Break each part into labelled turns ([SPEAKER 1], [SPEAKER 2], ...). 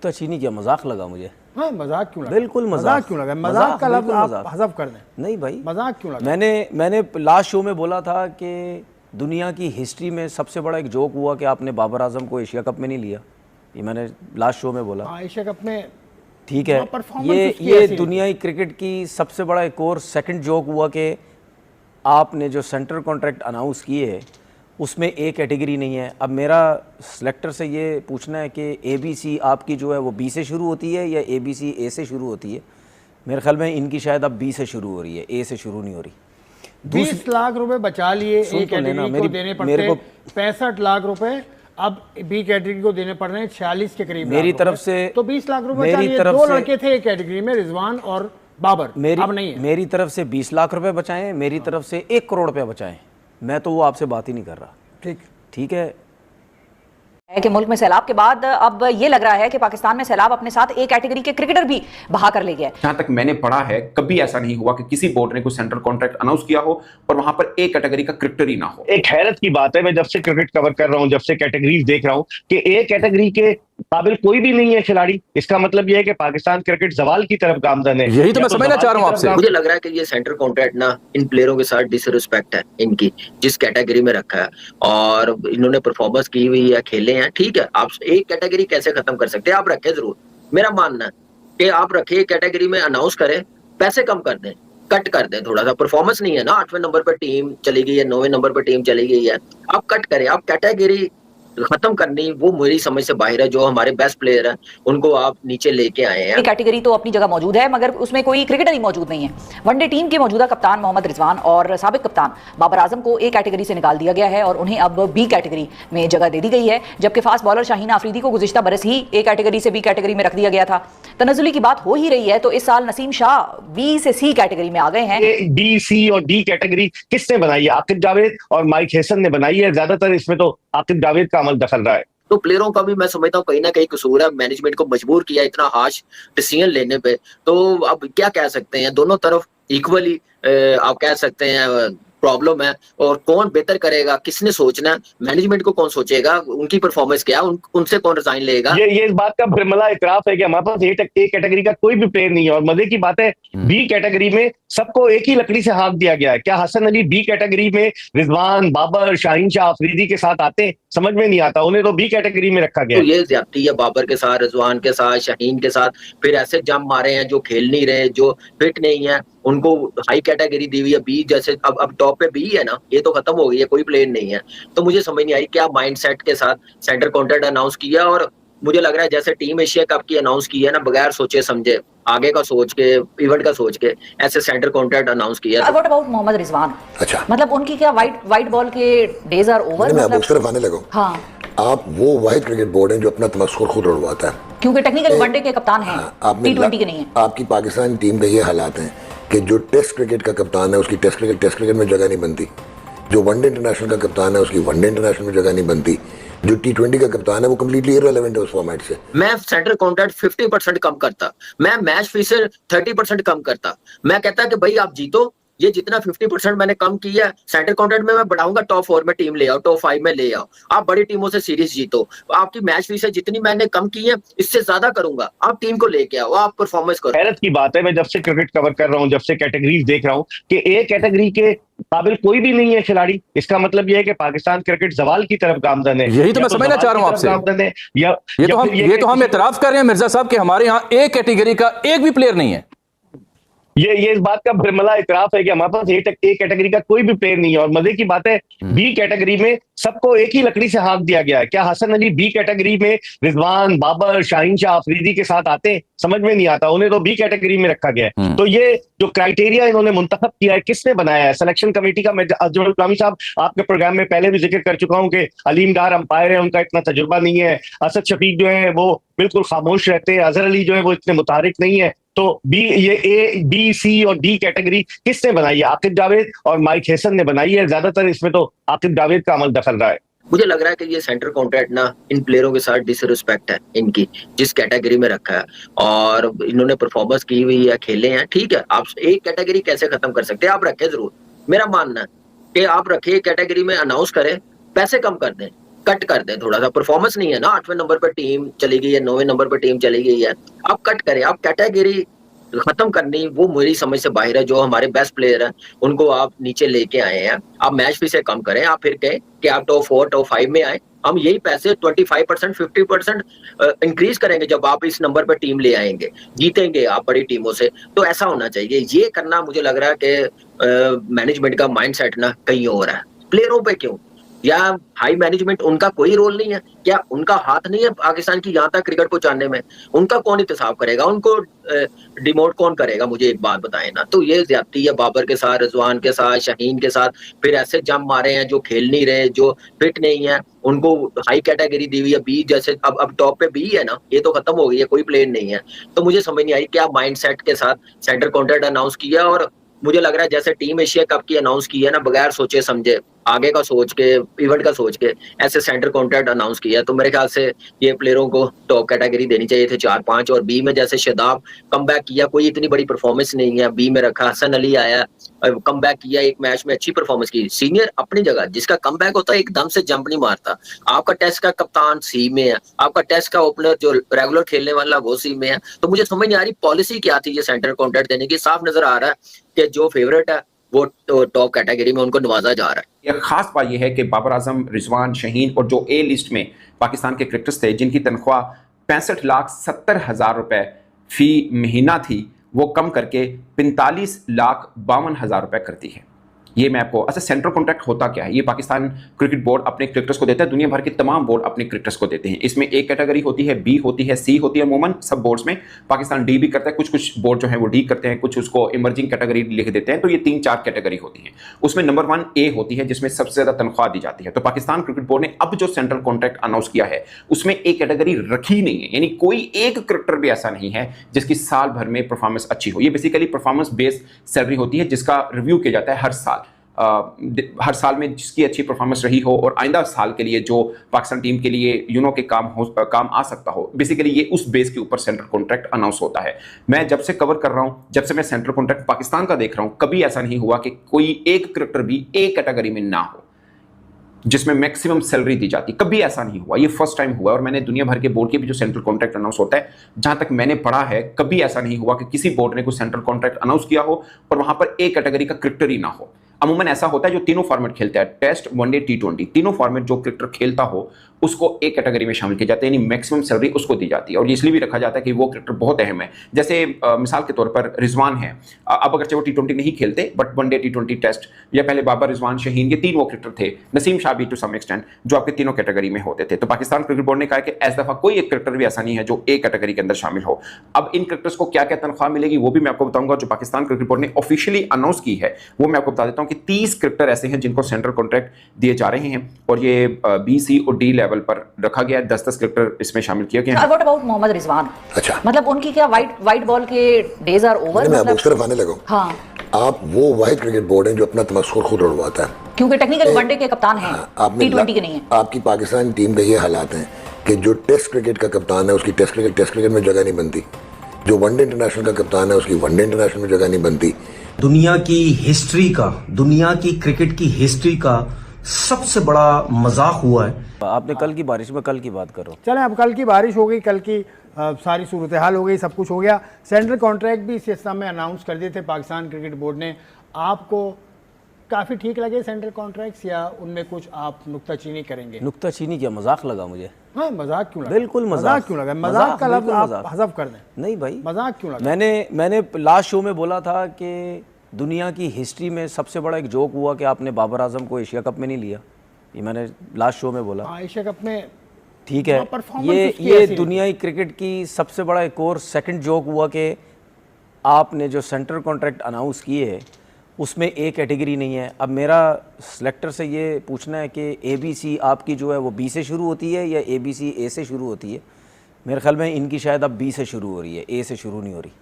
[SPEAKER 1] तो अच्छी नहीं किया, मजाक लगा मुझे।
[SPEAKER 2] हाँ, मजाक क्यों लगा?
[SPEAKER 1] बिल्कुल मजाक
[SPEAKER 2] क्यों लगा? मजाक का लफ्ज़ आप हज़फ कर दें।
[SPEAKER 1] नहीं भाई,
[SPEAKER 2] मजाक क्यों लगा?
[SPEAKER 1] मैंने लास्ट शो में बोला था कि दुनिया की हिस्ट्री में सबसे बड़ा एक जोक हुआ कि आपने बाबर आजम को एशिया कप में नहीं लिया। ये मैंने लास्ट शो में बोला।
[SPEAKER 2] एशिया कप में
[SPEAKER 1] ठीक है, ये दुनियाई क्रिकेट की सबसे बड़ा एक और सेकंड जोक हुआ कि आपने जो सेंट्रल कॉन्ट्रैक्ट अनाउंस किए है उसमें ए कैटेगरी नहीं है। अब मेरा सिलेक्टर से ये पूछना है कि ABC आपकी जो है वो B से शुरू होती है या ABC A से शुरू होती है? मेरे ख्याल में इनकी शायद अब B से शुरू हो रही है, A से शुरू नहीं हो रही।
[SPEAKER 2] 20 लाख रुपए बचा लिए ए कैटेगरी को देने पड़ते हैं, 65 लाख रुपए अब बी कैटेगरी को देने पड़ रहे हैं 46 के करीब।
[SPEAKER 1] मेरी तरफ से
[SPEAKER 2] तो 20 लाख रुपए बचा लिए। 2 लड़के थे एक कैटेगरी में, रिजवान और बाबर, अब नहीं है।
[SPEAKER 1] मेरी तरफ से 20 लाख रुपए बचाएं, मेरी तरफ से 1 करोड़ रुपए बचाएं, मैं तो वो आपसे बात ही नहीं कर रहा। ठीक है
[SPEAKER 3] कि मुल्क में सैलाब के बाद अब ये लग रहा है कि पाकिस्तान में सैलाब अपने साथ ए कैटेगरी के क्रिकेटर भी बहा कर ले गया है।
[SPEAKER 4] जहां तक मैंने पढ़ा है कभी ऐसा नहीं हुआ कि किसी बोर्ड ने कोई सेंट्रल कॉन्ट्रैक्ट अनाउंस किया हो और वहां पर ए कैटेगरी का क्रिकेटर ही ना हो।
[SPEAKER 5] एक हैरत की बात है, मैं जब से क्रिकेट कवर कर रहा हूं, जब से कैटेगरीज देख रहा हूं कि ए कैटेगरी के काबिल कोई भी नहीं है खिलाड़ी। इसका मतलब यह है कि पाकिस्तान क्रिकेट जवाल की तरफ गामजन है।
[SPEAKER 6] यही तो मैं समझना चाह रहा हूं आपसे।
[SPEAKER 7] मुझे लग रहा है कि ये सेंट्रल कॉन्ट्रैक्ट ना इन प्लेयरों के साथ डिसरिस्पेक्ट है इनकी, जिस कैटेगरी में रखा है और इन्होंने परफॉर्मेंस की हुई है, खेले हैं। ठीक है, आप एक कैटेगरी कैसे खत्म कर सकते हैं? आप रखें जरूर, मेरा मानना है कि आप रखे कैटेगरी में, अनाउंस करें, पैसे कम कर दें, कट कर दें थोड़ा सा। परफॉर्मेंस नहीं है ना, 8वें नंबर पर टीम चली गई है, 9वें नंबर पर टीम चली गई है, आप कट करें। आप कैटेगरी खत्म करनी वो मेरी समझ से बाहर है। जो हमारे बेस्ट प्लेयर हैं उनको आप नीचे लेके आए हैं।
[SPEAKER 3] कैटेगरी तो अपनी जगह मौजूद है मगर उसमें कोई क्रिकेटर ही मौजूद नहीं है। वनडे टीम के मौजूदा कप्तान मोहम्मद रिजवान और साबिक कप्तान बाबर आजम को ए कैटेगरी से निकाल दिया गया है और उन्हें अब बी कैटेगरी में जगह दे दी गई है, जबकि फास्ट बॉलर शाहीन आफरीदी को गुज़िश्ता बरस ही ए कैटेगरी से बी कैटेगरी में रख दिया गया था। तनज़ुली की बात हो ही रही है तो इस साल नसीम शाह बी से सी कैटेगरी में आ गए हैं।
[SPEAKER 5] बी, सी और डी कैटेगरी किसने बनाई है? आकिब जावेद और माइक हेसन ने बनाई है। ज्यादातर इसमें तो आकिब जावेद का अमल दखल रहा है।
[SPEAKER 7] तो प्लेयरों का भी मैं समझता हूँ कहीं ना कहीं कसूर है, मैनेजमेंट को मजबूर किया इतना हार्श डिसीजन लेने पे। तो अब क्या कह सकते हैं, दोनों तरफ इक्वली आप कह सकते हैं प्रॉब्लम है। और कौन बेहतर करेगा, किसने सोचना है? मैनेजमेंट को कौन सोचेगा? उनकी परफॉर्मेंस क्या, उनसे कौन रिजाइन लेगा?
[SPEAKER 5] ये इस बात का बिरमला इतराफ है कि हमारे पास ए कैटेगरी का कोई भी प्लेयर नहीं है। और मजे की बात है, बी कैटेगरी में सबको एक ही लकड़ी से हाँक दिया गया है। क्या हसन अली बी कैटेगरी में रिजवान, बाबर, शाहीन शाह अफरीदी के साथ आते? समझ में नहीं आता, उन्हें तो बी कैटेगरी में रखा गया।
[SPEAKER 7] तो ये ज्यादती है बाबर के साथ, रिजवान के साथ, शाहीन के साथ। फिर ऐसे जम मारे हैं जो खेल नहीं रहे, जो फिट नहीं है, उनको हाई कैटेगरी दी हुई है बी। जैसे अब टॉप पे बी है ना, ये तो खत्म हो गई है, कोई प्लेयर नहीं है। तो मुझे समझ नहीं आई क्या माइंडसेट के साथ सेंटर कॉन्ट्रैक्ट अनाउंस किया। और मुझे लग रहा है जैसे टीम एशिया कप की अनाउंस की है ना, बगैर सोचे समझे, आगे का सोच के, इवेंट का सोच के ऐसे सेंटर कॉन्ट्रैक्ट अनाउंस किया।
[SPEAKER 3] What about Mohammad Rizwan?
[SPEAKER 8] अच्छा,
[SPEAKER 3] मतलब उनकी क्या वाइट बॉल के डेज आर ओवर?
[SPEAKER 8] मैं उस तरफ आने लगा।
[SPEAKER 3] हाँ,
[SPEAKER 8] आप वो वाहिद क्रिकेट बोर्ड है जो अपना तमस्खुर खुद उड़वाता है,
[SPEAKER 3] क्योंकि टेक्निकल वनडे के कप्तान हैं, T20 के नहीं है।
[SPEAKER 8] आपकी पाकिस्तान टीम का ये हालात हैं कि जो टेस्ट क्रिकेट का कप्तान है उसकी टेस्ट क्रिकेट में जगह नहीं बनती, जो वनडे इंटरनेशनल का कप्तान है उसकी वनडे इंटरनेशनल में जगह नहीं बनती, जो T20 का कप्तान है वो कम्प्लीटली इररिलेवेंट है उस फॉर्मेट से।
[SPEAKER 7] मैं सेंटर कॉन्ट्रैक्ट 50% कम करता, मैं मैच फीस 30% कम करता। मैं कहता कि भाई आप जीतो, ये जितना 50% मैंने कम किया है सेंटर कॉन्ट्रैक्ट में मैं बढ़ाऊंगा, टॉप 4 में टीम ले आओ, टॉप 5 में ले आओ, आप बड़ी टीमों से सीरीज जीतो। आपकी मैच फीस जितनी मैंने कम की है इससे ज्यादा करूंगा, आप टीम को लेके आओ, आप परफॉर्मेंस करो।
[SPEAKER 5] हैरत की बात है, मैं जब से क्रिकेट कवर कर रहा हूं, जब से कैटेगरीज देख रहा हूं कि ए कैटेगरी के काबिल कोई भी नहीं है खिलाड़ी। इसका मतलब यह है कि पाकिस्तान क्रिकेट जवाल की तरफ गामजन है।
[SPEAKER 6] यही तो मैं समझना चाह रहा हूं आपसे। ये तो हम इतराफ कर रहे हैं मिर्जा साहब कि हमारे यहाँ ए कैटेगरी का एक भी प्लेयर नहीं है।
[SPEAKER 5] ये इस बात का बिरमला इतराफ है कि हमारे पास ए कैटेगरी का कोई भी प्लेयर नहीं है। और मजे की बात है, बी कैटेगरी में सबको एक ही लकड़ी से हाँक दिया गया है। क्या हसन अली बी कैटेगरी में रिजवान, बाबर, शाहीन शाह अफरीदी के साथ आते? समझ में नहीं आता, उन्हें तो बी कैटेगरी में रखा गया है। तो ये जो क्राइटेरिया इन्होंने मुंतखब किया है, किसने बनाया है? सिलेक्शन कमेटी का। मैं अजहर इस्लामी साहब आपके प्रोग्राम में पहले भी जिक्र कर चुका हूं कि अलीम डार अंपायर है, उनका इतना तजुर्बा नहीं है। असद शफीक जो है वो बिल्कुल खामोश रहते हैं। अजहर अली जो है वो इतने मुतारिक नहीं है। तो ये ए, बी, सी और डी कैटेगरी किसने बनाई है? आकिब जावेद और माइक हेसन ने बनाई है। ज्यादातर इसमें तो आकिब जावेद का अमल दखल रहा है।
[SPEAKER 7] मुझे लग रहा है कि ये सेंटर कॉन्ट्रैक्ट ना इन प्लेयरों के साथ डिसरिस्पेक्ट है इनकी, जिस कैटेगरी में रखा है और इन्होंने परफॉर्मेंस की हुई है, खेले हैं। ठीक है, आप एक कैटेगरी कैसे खत्म कर सकते हैं? आप रखें जरूर, मेरा मानना है कि आप रखे कैटेगरी में, अनाउंस करें, पैसे कम कर दें, कट कर दें थोड़ा सा। परफॉर्मेंस नहीं है ना, 8वें नंबर पर टीम चली गई है, 9वें नंबर पर टीम चली गई है, आप कट करें। आप कैटेगरी खत्म करनी वो मेरी समझ से बाहर है। जो हमारे बेस्ट प्लेयर हैं उनको आप नीचे लेके आए हैं, आप मैच फी से कम करें। आप फिर कहें कि आप टॉप 4 टॉप 5 में आए, हम यही पैसे 25% 50% इंक्रीज करेंगे जब आप इस नंबर पर टीम ले आएंगे, जीतेंगे आप बड़ी टीमों से। तो ऐसा होना चाहिए। ये करना मुझे लग रहा है कि मैनेजमेंट का माइंडसेट ना कहीं और है। प्लेयरों पे क्यों? या हाई मैनेजमेंट उनका कोई रोल नहीं है क्या? उनका हाथ नहीं है पाकिस्तान की यहाँ तक क्रिकेट पहुंचाने में? उनका कौन इंतजाम करेगा? उनको डिमोट कौन करेगा? मुझे एक बात बताएं ना। तो ये ज्यादती है बाबर के साथ, रिजवान के साथ, शाहीन के साथ। फिर ऐसे जम मारे हैं जो खेल नहीं रहे, जो फिट नहीं है, उनको हाई कैटेगरी दी हुई है बी जैसे। अब टॉप पे बी है ना, ये तो खत्म हो गई है, कोई प्लेयर नहीं है। तो मुझे समझ नहीं आई क्या माइंडसेट के साथ सेंटर कॉन्ट्रैक्ट अनाउंस किया। और मुझे लग रहा है जैसे टीम एशिया कप की अनाउंस की है ना, बगैर सोचे समझे, आगे का सोच के, इवेंट का सोच के ऐसे सेंटर कॉन्ट्रैक्ट अनाउंस किया। तो मेरे ख्याल से ये प्लेयरों को टॉप कैटेगरी देनी चाहिए थे 4-5। और बी में जैसे शादाब कमबैक किया, कोई इतनी बड़ी परफॉर्मेंस नहीं है, बी में रखा। हसन अली आया, कमबैक किया, एक मैच में अच्छी परफॉर्मेंस की। सीनियर अपनी जगह, जिसका कमबैक होता है एकदम से जंप नहीं मारता। आपका टेस्ट का कप्तान सी में है, आपका टेस्ट का ओपनर जो रेगुलर खेलने वाला वो सी में है। तो मुझे समझ नहीं आ रही पॉलिसी क्या थी ये सेंटर कॉन्ट्रैक्ट देने की। साफ नजर आ रहा है कि जो फेवरेट है वो टॉप कैटेगरी में उनको नवाजा जा रहा है।
[SPEAKER 4] एक खास बात यह है कि बाबर आजम, रिजवान, शाहीन और जो ए लिस्ट में पाकिस्तान के क्रिकेटर्स थे जिनकी तनख्वाह 65,70,000 रुपए फी महीना थी, वो कम करके 45,52,000 रुपए करती है। ये मैं आपको अच्छा सेंट्रल कॉन्ट्रैक्ट होता क्या है, ये पाकिस्तान क्रिकेट बोर्ड अपने क्रिकेटर्स को देता है। दुनिया भर के तमाम बोर्ड अपने क्रिकेटर्स को देते हैं। इसमें ए कैटेगरी होती है, बी होती है, सी होती है। अमूमन सब बोर्ड्स में पाकिस्तान डी भी करता है, कुछ कुछ बोर्ड जो है वो डी करते हैं, कुछ उसको इमर्जिंग कैटेगरी लिख देते हैं। तो ये 3-4 कैटेगरी होती है। उसमें नंबर 1 ए होती है जिसमें सबसे ज्यादा तनख्वाह दी जाती है। तो पाकिस्तान क्रिकेट बोर्ड ने अब जो सेंट्रल कॉन्ट्रैक्ट अनाउंस किया है उसमें ए कैटेगरी रखी नहीं है, यानी कोई एक क्रिकेटर भी ऐसा नहीं है जिसकी साल भर में परफॉर्मेंस अच्छी हो। ये बेसिकली परफॉर्मेंस बेस्ड सैलरी होती है जिसका रिव्यू किया जाता है हर साल में जिसकी अच्छी परफॉर्मेंस रही हो और आइंदा साल के लिए जो पाकिस्तान टीम के लिए के काम आ सकता हो। बेसिकली ये उस बेस के ऊपर सेंट्रल कॉन्ट्रैक्ट अनाउंस होता है। मैं जब से कवर कर रहा हूं, जब से मैं सेंट्रल कॉन्ट्रैक्ट पाकिस्तान का देख रहा हूं, कभी ऐसा नहीं हुआ कि कोई एक क्रिकेटर भी एक कैटेगरी में ना हो जिसमें मैक्सिमम सैलरी दी जाती। कभी ऐसा नहीं हुआ, ये फर्स्ट टाइम हुआ। और मैंने दुनिया भर के बोर्ड के भी जो सेंट्रल कॉन्ट्रैक्ट अनाउंस होता है, जहां तक मैंने पढ़ा है, कभी ऐसा नहीं हुआ कि किसी बोर्ड ने कोई सेंट्रल कॉन्ट्रैक्ट अनाउंस किया हो और वहां पर एक कैटेगरी का क्रिकेटर ही ना हो। अमूमन ऐसा होता है जो तीनों फॉर्मेट खेलता है, टेस्ट, वनडे, T20, तीनों फॉर्मेट जो क्रिकेटर खेलता हो उसको एक कैटेगरी में शामिल किया जाता है, यानी मैक्सिमम सैलरी उसको दी जाती है। और इसलिए भी रखा जाता है कि वो क्रिकेटर बहुत अहम है। जैसे मिसाल के तौर पर रिजवान है, अब अगर वो T20 नहीं खेलते बट वनडे, T20, टेस्ट, या पहले बाबर, रिजवान, शाहीन, ये 3 वो क्रिकेटर थे, नसीम शाह भी टू सम एक्सटेंट, जो आपके तीनों कैटेगरी में होते थे। तो पाकिस्तान क्रिकेट बोर्ड ने कहा कि इस दफा कोई एक क्रिकेटर भी ऐसा नहीं है जो एक कैटेगरी के अंदर शामिल हो। अब इन क्रिकेटर्स को क्या क्या तनख्वाह मिलेगी वो भी मैं आपको बताऊंगा। जो पाकिस्तान क्रिकेट बोर्ड ने ऑफिशियली अनाउंस की है वो मैं आपको बता देता हूं कि 30 क्रिकेटर ऐसे हैं जिनको सेंट्रल कॉन्ट्रैक्ट दिए जा रहे हैं और ये बी, सी और डी लेवल पर रखा गया है। 10-10 क्रिकेटर इसमें शामिल किया गया है।
[SPEAKER 3] What about Mohammad Rizwan?
[SPEAKER 8] अच्छा,
[SPEAKER 3] मतलब उनकी क्या वाइट बॉल के डेज आर ओवर?
[SPEAKER 8] मैं उस तरफ आने लगा।
[SPEAKER 3] हाँ,
[SPEAKER 8] आप वो वाहिद क्रिकेट बोर्ड है जो अपना तमस्खुर खुद उड़वाता है,
[SPEAKER 3] क्योंकि टेक्निकल वनडे के कप्तान हैं, T20 के नहीं है।
[SPEAKER 8] आपकी पाकिस्तान टीम के ये हालात हैं कि जो टेस्ट क्रिकेट का कप्तान है उसकी टेस्ट क्रिकेट में जगह नहीं बनती, जो वनडे इंटरनेशनल का कप्तान है उसकी वनडे इंटरनेशनल में जगह नहीं बनती।
[SPEAKER 1] दुनिया की हिस्ट्री का, दुनिया की क्रिकेट की हिस्ट्री का सबसे बड़ा मजाक हुआ है। आपने कल की बारिश में कल की बात करो।
[SPEAKER 2] चलें, अब कल की बारिश हो गई, कल की सारी सूरत हाल हो गई, सब कुछ हो गया। सेंट्रल कॉन्ट्रैक्ट भी इस सिलसिले में अनाउंस कर दिए थे पाकिस्तान क्रिकेट बोर्ड ने। आपको काफ़ी ठीक लगे सेंट्रल कॉन्ट्रैक्ट्स या उनमें कुछ आप नुक्ताचीनी करेंगे?
[SPEAKER 1] नुक्ताचीनी क्या, मजाक लगा मुझे।
[SPEAKER 2] हाँ, मजाक क्यों लगा?
[SPEAKER 1] बिल्कुल मजाक
[SPEAKER 2] क्यों लगा? मजाक का लफ्ज़ आप हज़फ कर दें।
[SPEAKER 1] नहीं भाई,
[SPEAKER 2] मजाक क्यों लगा?
[SPEAKER 1] मैंने लास्ट शो में बोला था कि दुनिया की हिस्ट्री में सबसे बड़ा एक जोक हुआ कि आपने बाबर आजम को एशिया कप में नहीं लिया। ये मैंने लास्ट शो में बोला।
[SPEAKER 2] एशिया कप में
[SPEAKER 1] ठीक है, ये दुनियाई क्रिकेट की सबसे बड़ा एक और सेकंड जोक हुआ कि आपने जो सेंट्रल कॉन्ट्रैक्ट अनाउंस किए है उसमें ए कैटेगरी नहीं है। अब मेरा सिलेक्टर से ये पूछना है कि ABC आपकी जो है वो B से शुरू होती है या ABC A से शुरू होती है? मेरे ख्याल में इनकी शायद अब B से शुरू हो रही है, A से शुरू नहीं हो रही।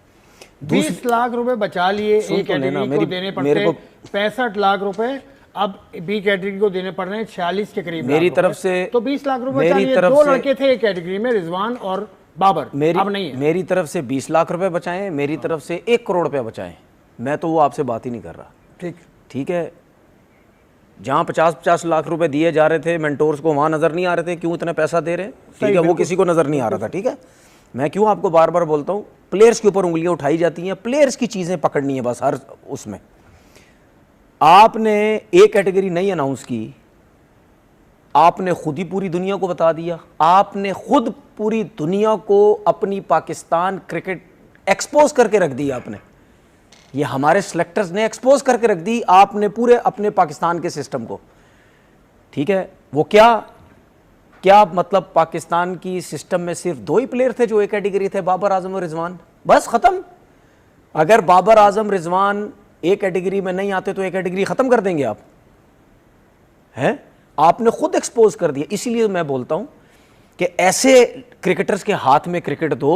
[SPEAKER 2] 20 लाख रुपए बचा लिए ए कैटेगरी को देने पड़ते हैं, 65 लाख रुपए अब बी कैटेगरी को देने पड़ रहे हैं 46 के करीब।
[SPEAKER 1] मेरी तरफ से
[SPEAKER 2] तो 20 लाख रुपए बचा लिए। 2 लड़के थे एक कैटेगरी में, रिजवान और बाबर, अब नहीं है।
[SPEAKER 1] मेरी तरफ से 20 लाख रुपए बचाएं, मेरी तरफ से 1 करोड़ रुपए बचाएं। मैं तो वो आपसे बात ही नहीं कर रहा। ठीक है, जहाँ 50-50 लाख रुपए दिए जा रहे थे मेंटोर्स को, वहाँ नज़र नहीं आ रहे थे क्यों इतना पैसा दे रहे हैं, ठीक है, वो किसी को नज़र नहीं आ रहा था, ठीक है। मैं क्यों आपको बार बार बोलता हूँ, प्लेयर्स के ऊपर उंगलियाँ उठाई जाती हैं, प्लेयर्स की चीज़ें पकड़नी है बस। हर उसमें आपने एक कैटेगरी नहीं अनाउंस की, आपने खुद ही पूरी दुनिया को बता दिया, आपने खुद पूरी दुनिया को अपनी पाकिस्तान क्रिकेट एक्सपोज करके रख दी। आपने, ये हमारे सिलेक्टर्स ने एक्सपोज करके रख दी आपने पूरे अपने पाकिस्तान के सिस्टम को, ठीक है। वो क्या मतलब पाकिस्तान की सिस्टम में सिर्फ 2 ही प्लेयर थे जो एक कैटेगरी थे, बाबर आजम और रिजवान, बस खत्म। अगर बाबर आजम रिजवान एक कैटेगरी में नहीं आते तो एक कैटेगरी खत्म कर देंगे आप, हैं? आपने खुद एक्सपोज कर दिया। इसीलिए मैं बोलता हूं कि ऐसे क्रिकेटर्स के हाथ में क्रिकेट दो,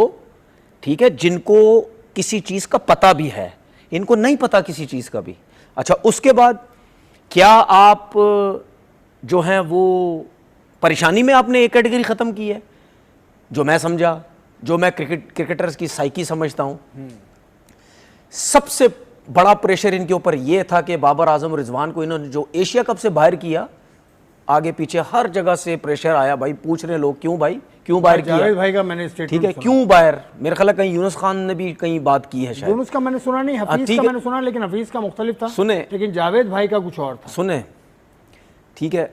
[SPEAKER 1] ठीक है, जिनको किसी चीज का पता भी है, इनको नहीं पता किसी चीज का भी। अच्छा, उसके बाद क्या आप जो हैं वो परेशानी में आपने एक कैटेगरी खत्म की है, जो मैं समझा, जो मैं क्रिकेटर्स की साइकी समझता हूं। सबसे बड़ा प्रेशर इनके ऊपर यह था कि बाबर आजम और रिजवान को इन्होंने जो एशिया कप से बाहर किया, आगे पीछे हर जगह से प्रेशर आया, भाई पूछ रहे लोग क्यों भाई, क्यों बाहर किया,
[SPEAKER 2] जावेद भाई का मैंने स्टेटमेंट,
[SPEAKER 1] ठीक है, क्यों बाहर। मेरे ख्याल कहीं यूनुस खान ने भी कहीं बात की है शायद,
[SPEAKER 2] यूनुस का मैंने सुना नहीं, हफीज का मैंने सुना, लेकिन हफीज का मुख्तलिफ था,
[SPEAKER 1] सुने,
[SPEAKER 2] लेकिन जावेद भाई का कुछ और था,
[SPEAKER 1] सुने, ठीक है।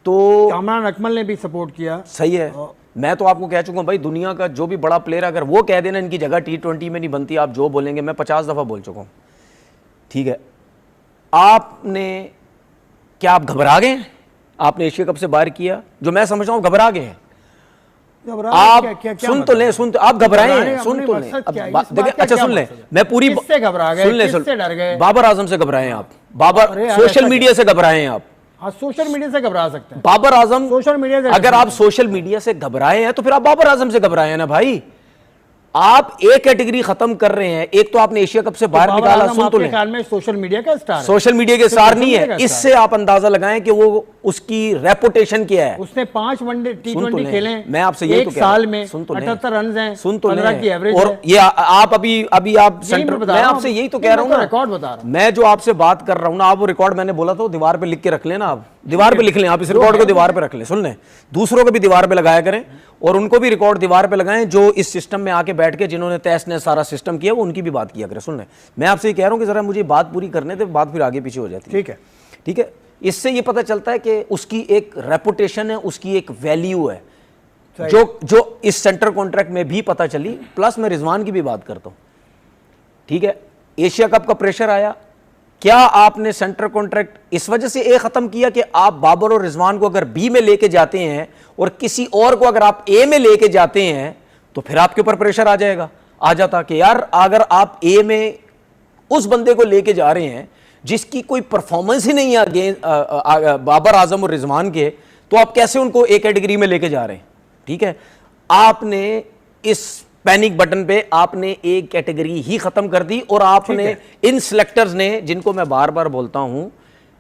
[SPEAKER 1] तो
[SPEAKER 2] कामरान अकमल ने भी सपोर्ट किया,
[SPEAKER 1] सही है। मैं तो आपको कह चुका हूं भाई, दुनिया का जो भी बड़ा प्लेयर अगर वो कह देना इनकी जगह T20 में नहीं बनती, आप जो बोलेंगे, मैं 50 दफा बोल चुका हूं, ठीक है। आपने क्या आप घबरा गए? आपने एशिया कप से बाहर किया, जो मैं समझ रहा हूं घबरा गए हैं आप। सुन तो ले, सुन तो आप घबराए हैं, सुन तो ले, देखिए, अच्छा सुन ले, मैं पूरी
[SPEAKER 2] किससे घबरा गए, किससे डर गए?
[SPEAKER 1] बाबर आजम से घबराए हैं आप, बाबर सोशल मीडिया से घबराए हैं आप।
[SPEAKER 2] हाँ, सोशल मीडिया से घबरा सकते हैं
[SPEAKER 1] बाबर आजम,
[SPEAKER 2] सोशल मीडिया से,
[SPEAKER 1] अगर आप सोशल मीडिया से घबराए हैं तो फिर आप बाबर आजम से घबराए हैं ना भाई। आप एक कैटेगरी खत्म कर रहे हैं, एक तो आपने एशिया कप से बाहर निकाला, सुन तो ले,
[SPEAKER 2] ख्याल में सोशल मीडिया का स्टार है,
[SPEAKER 1] सोशल मीडिया के स्टार नहीं है, इससे आप अंदाजा लगाएं कि वो उसकी रेपुटेशन क्या है।
[SPEAKER 2] उसने 5 वनडे T20 खेले,
[SPEAKER 1] मैं आपसे यही तो कह रहा हूं,
[SPEAKER 2] साल में 78 रन हैं,
[SPEAKER 1] सुन तो
[SPEAKER 2] 15 की एवरेज
[SPEAKER 1] और ये आप अभी आप सेंटर, मैं आपसे यही तो कह रहा हूं ना,
[SPEAKER 2] रिकॉर्ड बता रहा हूं
[SPEAKER 1] मैं जो आपसे बात कर रहा हूं ना, आप वो रिकॉर्ड मैंने बोला था दीवार पे लिख के रख लेना, आप दीवार पे लिख लें, आप इस रिकॉर्ड को दीवार पे रख लें, सुन लें, दूसरों को भी दीवार पे लगाया करें और उनको भी रिकॉर्ड दीवार पे लगाएं, जो इस सिस्टम में आके बैठ के जिन्होंने तहस ने सारा सिस्टम किया वो उनकी भी बात किया करें। सुन लें, मैं आपसे ये कह रहा हूं कि जरा मुझे बात पूरी करने दे, बात फिर आगे पीछे हो जाती है,
[SPEAKER 2] ठीक है,
[SPEAKER 1] ठीक है। इससे ये पता चलता है कि उसकी एक रेपुटेशन है, उसकी एक वैल्यू है, जो इस सेंटर कॉन्ट्रैक्ट में भी पता चली। प्लस मैं रिजवान की भी बात करता हूं, ठीक है। एशिया कप का प्रेशर आया, क्या आपने सेंटर कॉन्ट्रैक्ट इस वजह से ए खत्म किया कि आप बाबर और रिजवान को अगर बी में लेके जाते हैं और किसी और को अगर आप ए में लेके जाते हैं तो फिर आपके ऊपर प्रेशर आ जाता कि यार अगर आप ए में उस बंदे को लेके जा रहे हैं जिसकी कोई परफॉर्मेंस ही नहीं है बाबर आजम और रिजवान के, तो आप कैसे उनको ए कैटेगरी में लेके जा रहे हैं, ठीक है। आपने इस पैनिक बटन पे आपने एक कैटेगरी ही खत्म कर दी और आपने इन सिलेक्टर्स ने, जिनको मैं बार बार बोलता हूं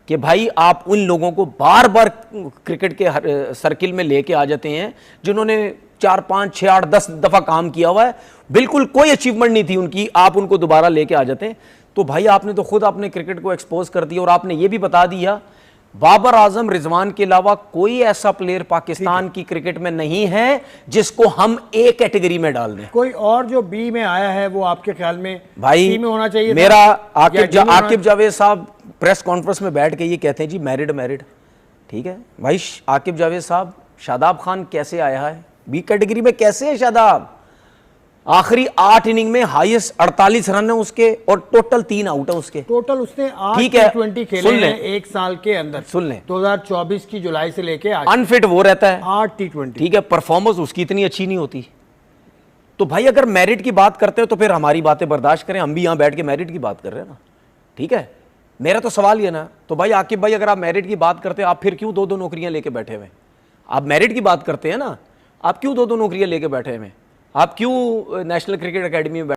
[SPEAKER 1] कि भाई आप उन लोगों को बार बार क्रिकेट के सर्किल में लेके आ जाते हैं जिन्होंने 4, 5, 6, 8, 10 दफा काम किया हुआ है, बिल्कुल कोई अचीवमेंट नहीं थी उनकी, आप उनको दोबारा लेके आ जाते हैं। तो भाई आपने तो खुद अपने क्रिकेट को एक्सपोज कर दिया और आपने ये भी बता दिया बाबर आजम रिजवान के अलावा कोई ऐसा प्लेयर पाकिस्तान की क्रिकेट में नहीं है जिसको हम ए कैटेगरी में डाल दें।
[SPEAKER 2] कोई और जो बी में आया है वो आपके ख्याल में
[SPEAKER 1] भाई
[SPEAKER 2] सी में होना चाहिए?
[SPEAKER 1] मेरा आकिब जावेद साहब प्रेस कॉन्फ्रेंस में बैठ के ये कहते हैं जी मैरिड, ठीक है भाई। आकिब जावेद साहब, शादाब खान कैसे आया है बी कैटेगरी में, कैसे है शादाब? आखिरी 8 इनिंग में हाईएस्ट 48 रन है उसके और टोटल 3 आउट है उसके।
[SPEAKER 2] टोटल उसने 8 T20 खेले हैं एक साल के अंदर,
[SPEAKER 1] सुन लें,
[SPEAKER 2] 2024 की जुलाई से लेके आज।
[SPEAKER 1] अनफिट वो रहता है
[SPEAKER 2] 8 T20,
[SPEAKER 1] ठीक है, परफॉर्मेंस उसकी इतनी अच्छी नहीं होती। तो भाई अगर मेरिट की बात करते हो तो फिर हमारी बातें बर्दाश्त करें, हम भी यहां बैठ के मेरिट की बात कर रहे हैं ना, ठीक है। मेरा तो सवाल ये ना, तो भाई आकिब भाई अगर आप मेरिट की बात करते हैं, आप फिर क्यों 2-2 नौकरियां लेके बैठे हुए? आप मेरिट की बात करते हैं ना, आप क्यों 2-2 नौकरियां लेके बैठे हुए? आप क्यों नेशनल क्रिकेट एकेडमी में